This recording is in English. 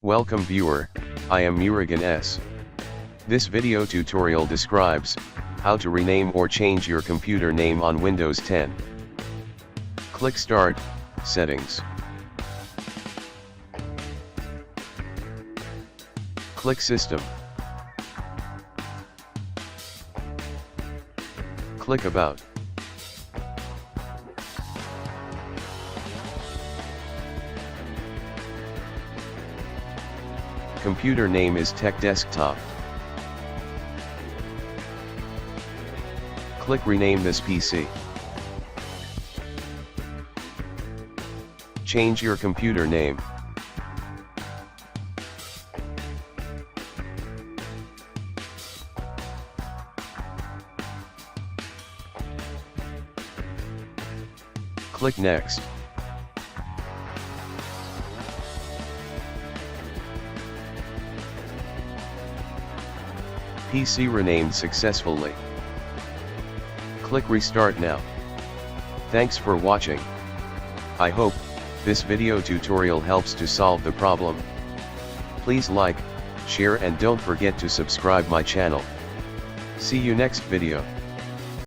Welcome viewer, I am Murugan S. This video tutorial describes how to rename or change your computer name on Windows 10. Click Start, Settings. Click System. Click About. Computer name is Tech Desktop. Click Rename this PC. Change your computer name. Click Next. PC renamed successfully. Click Restart now. Thanks for watching. I hope this video tutorial helps to solve the problem. Please like, share and don't forget to subscribe my channel. See you next video.